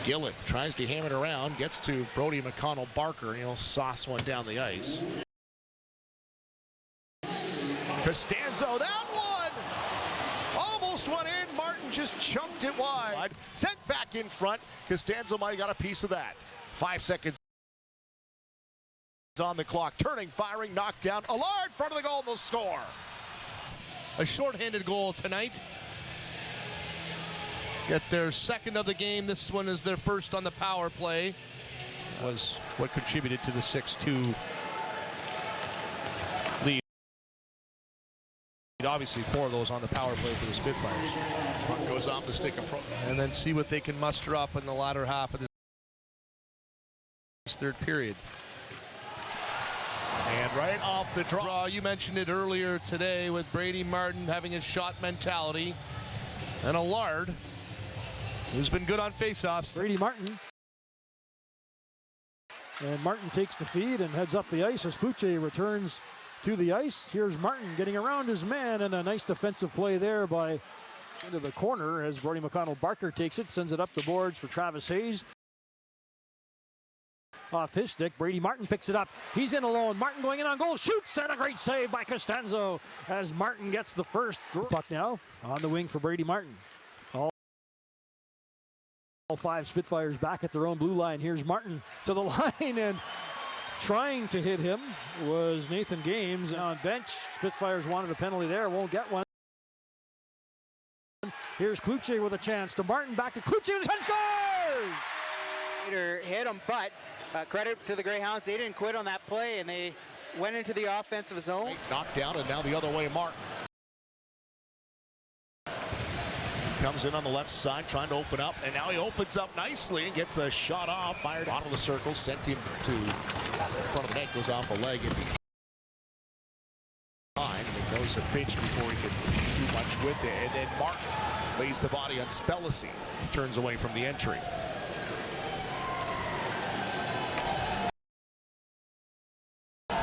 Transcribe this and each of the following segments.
Gillett tries to ham it around, gets to Brady McConnell Barker, and he'll sauce one down the ice. Costanzo, that one! Almost went in, Martin just chunked it wide. Sent back in front, Costanzo might have got a piece of that. 5 seconds on the clock, turning, firing, knocked down. Allard, front of the goal, and they'll score. A shorthanded goal tonight. Get their second of the game. This one is their first on the power play. Was what contributed to the 6-2 lead. Obviously 4 of those on the power play for the Spitfires. Puck goes off the stick of and then see what they can muster up in the latter half of this third period. And right off the draw. You mentioned it earlier today with Brady Martin having his shot mentality. And Allard, who's been good on faceoffs. Brady Martin. And Martin takes the feed and heads up the ice as Kluche returns to the ice. Here's Martin getting around his man, and a nice defensive play there by into the corner as Brody McConnell Barker takes it, sends it up the boards for Travis Hayes. Off his stick, Brady Martin picks it up. He's in alone. Martin going in on goal, shoots, and a great save by Costanzo as Martin gets the first puck now on the wing for Brady Martin. All 5 Spitfires back at their own blue line. Here's Martin to the line, and trying to hit him was Nathan Games on bench. Spitfires wanted a penalty there, won't get one. Here's Kluche with a chance to Martin, back to Kluche, and scores! Hit him, but credit to the Greyhounds, they didn't quit on that play, and they went into the offensive zone. Knocked down, and now the other way, Martin. Comes in on the left side, trying to open up, and now he opens up nicely and gets a shot off, fired out of the circle, sent him to the front of the net, goes off a leg, and he goes a pinch before he can do much with it, and then Martin lays the body on Spellacy, turns away from the entry.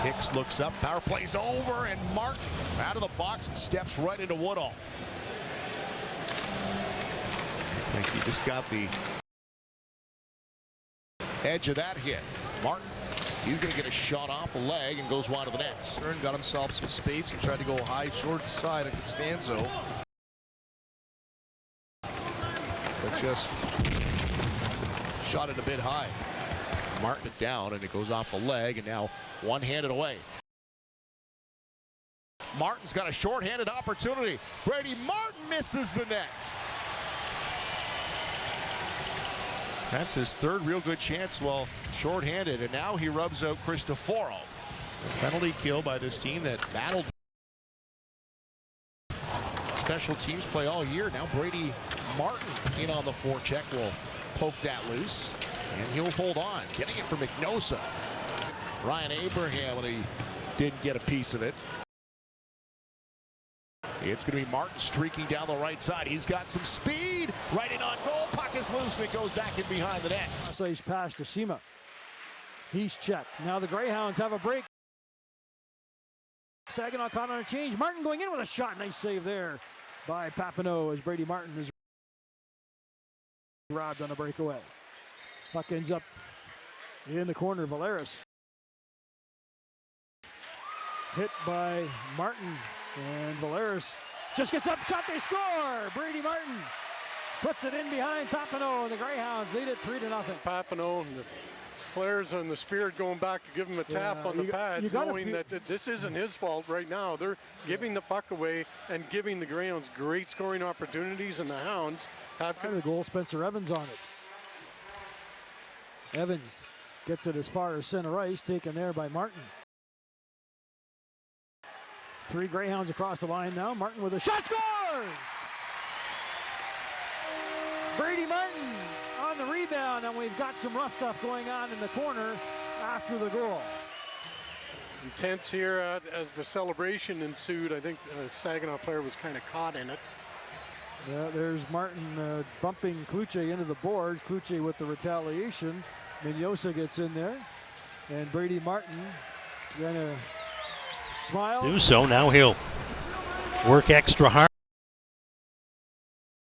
Hicks looks up, power play's over, and Martin out of the box and steps right into Woodall. I think he just got the edge of that hit. Martin, he's going to get a shot off a leg and goes wide of the net. Stern got himself some space and tried to go high, short side of Costanzo. But just shot it a bit high. Martin it down, and it goes off a leg, and now one-handed away. Martin's got a short-handed opportunity. Brady Martin misses the net. That's his third real good chance while short-handed, and now he rubs out Cristoforo. Penalty kill by this team that battled special teams play all year. Now Brady Martin in on the forecheck will poke that loose, and he'll hold on. Getting it for McNosa. Ryan Abraham, and he didn't get a piece of it. It's going to be Martin streaking down the right side. He's got some speed. Right in on goal. Puck is loose, and it goes back in behind the net. He's pass to Sima. He's checked. Now the Greyhounds have a break. Saginaw caught on a change. Martin going in with a shot. Nice save there by Papineau as Brady Martin is robbed on a breakaway. Puck ends up in the corner. Valeris hit by Martin, and Valeris just gets up, shot, they score! Brady Martin puts it in behind Papineau, and the Greyhounds lead it 3-0. Papineau and the players on the Spirit going back to give him a tap on the pads, knowing that this isn't his fault right now. They're giving the puck away and giving the Greyhounds great scoring opportunities, and the Hounds have... The goal, Spencer Evans on it. Evans gets it as far as center ice, taken there by Martin. 3 Greyhounds across the line now. Martin with a shot, scores! Brady Martin on the rebound, and we've got some rough stuff going on in the corner after the goal. Intense here as the celebration ensued. I think the Saginaw player was kind of caught in it. Yeah, there's Martin bumping Kluche into the boards. Kluche with the retaliation. Mignosa gets in there, and Brady Martin gonna smile. Do so. Now he'll work extra hard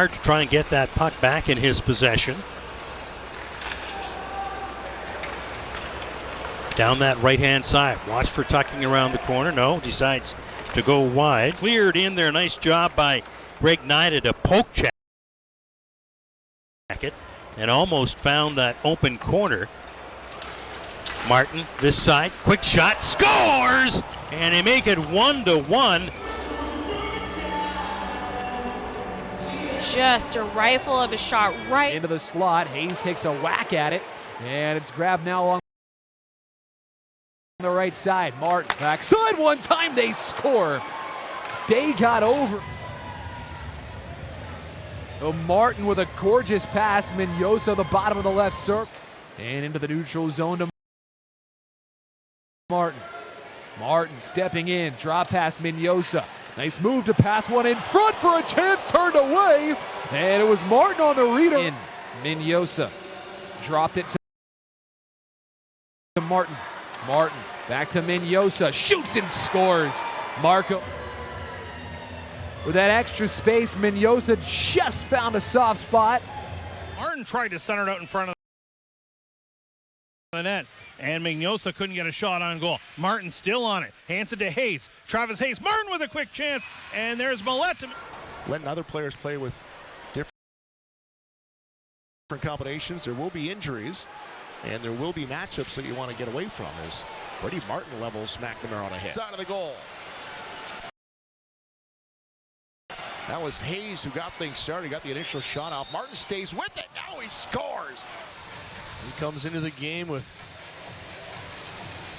to try and get that puck back in his possession. Down that right-hand side. Watch for tucking around the corner. No, decides to go wide. Cleared in there. Nice job by Greg Nida to poke check it and almost found that open corner. Martin, this side, quick shot, scores! And they make it 1-1. Just a rifle of a shot right into the slot. Hayes takes a whack at it, and it's grabbed now along the right side. Martin backside one time, they score. Day got over. Oh, Martin with a gorgeous pass. Mignosa, the bottom of the left circle, and into the neutral zone to Martin. Martin stepping in, drop pass Mignosa. Nice move to pass one in front for a chance, turned away, and it was Martin on the reader. In Mignosa dropped it to Martin. Martin back to Mignosa, shoots and scores. Marco with that extra space. Mignosa just found a soft spot. Martin tried to center it out in front of the net, and Mignosa couldn't get a shot on goal. Martin still on it, hands it to Hayes. Travis Hayes, Martin with a quick chance, and there's Millette. Letting other players play with different combinations. There will be injuries, and there will be matchups that you want to get away from as Brady Martin levels McNamara on a hit. Side of the goal. That was Hayes who got things started, got the initial shot off. Martin stays with it, now he scores. He comes into the game with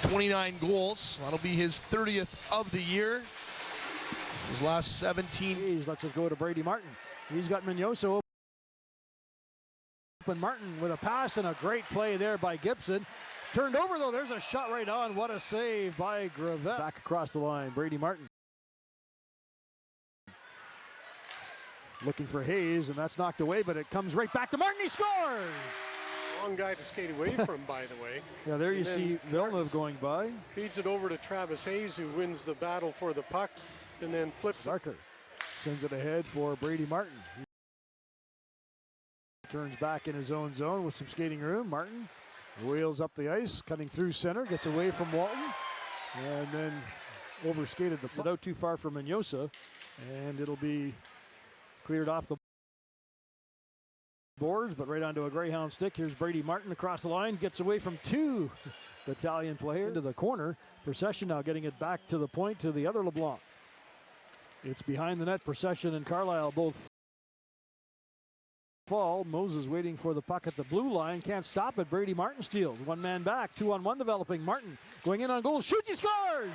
29 goals. That'll be his 30th of the year. His last 17. Hayes lets it go to Brady Martin. He's got Mignosa open. Martin with a pass and a great play there by Gibson. Turned over though, there's a shot right on. What a save by Gravet. Back across the line, Brady Martin. Looking for Hayes, and that's knocked away, but it comes right back to Martin. He scores! Wrong guy to skate away from, by the way. Yeah, there you see Villeneuve going by. Feeds it over to Travis Hayes, who wins the battle for the puck, and then flips Zarker sends it ahead for Brady Martin. He turns back in his own zone with some skating room. Martin wheels up the ice, cutting through center, gets away from Walton, and then overskated the puck out too far for Mignosa, and it'll be cleared off the boards, but right onto a Greyhound stick. Here's Brady Martin across the line, gets away from two Italian players into the corner. Procession now getting it back to the point to the other LeBlanc. It's behind the net. Procession and Carlisle both fall. Moses waiting for the puck at the blue line, can't stop it. Brady Martin steals. One man back, 2-on-1 developing. Martin going in on goal, shoots, he scores!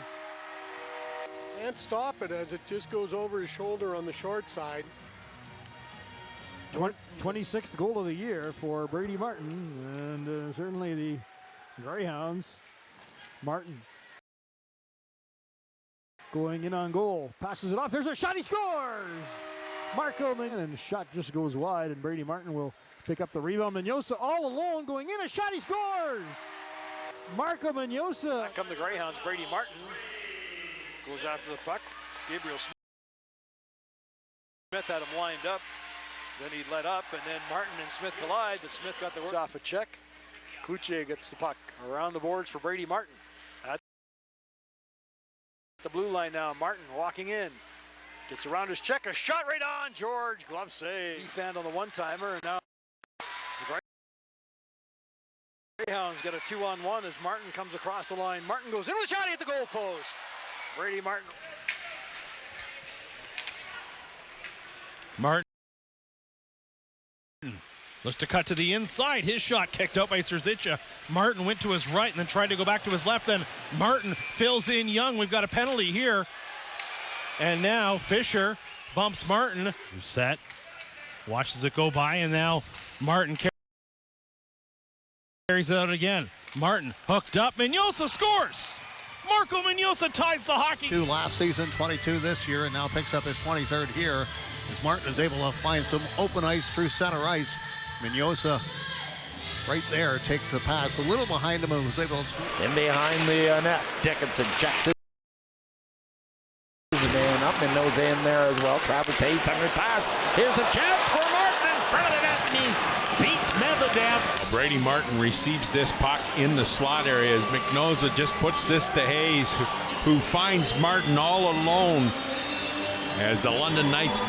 Can't stop it as it just goes over his shoulder on the short side. 26th goal of the year for Brady Martin, and certainly the Greyhounds. Martin going in on goal, passes it off, there's a shot, he scores! Marco Mignosa, and the shot just goes wide, and Brady Martin will pick up the rebound. Mignosa all alone, going in, a shot, he scores! Marco Mignosa. Back come the Greyhounds. Brady Martin goes after the puck. Gabriel Smith had him lined up. Then he let up, and then Martin and Smith collide, but Smith got the work off a check. Cloutier gets the puck around the boards for Brady Martin. At the blue line now, Martin walking in. Gets around his check, a shot right on, George, glove save. Defend on the one-timer, and now the Greyhounds get a 2-on-1 as Martin comes across the line. Martin goes in with a shot at the goal post. Brady Martin. Martin looks to cut to the inside. His shot kicked out by Serzica. Martin went to his right and then tried to go back to his left. Then Martin fills in Young. We've got a penalty here. And now Fisher bumps Martin. Who's set. Watches it go by, and now Martin carries it out again. Martin hooked up. Mignosa scores. Marco Mignosa ties the hockey. Last season, 22 this year, and now picks up his 23rd here as Martin is able to find some open ice through center ice. Mignosa right there takes the pass a little behind him and was able to... In behind the net, Dickinson checks it. Man up, and nose in there as well. Travis Hayes, center pass. Here's a chance for Martin in front of the net, and he beats Memphis. the dam. Brady Martin receives this puck in the slot area as McNoza just puts this to Hayes, who finds Martin all alone as the London Knights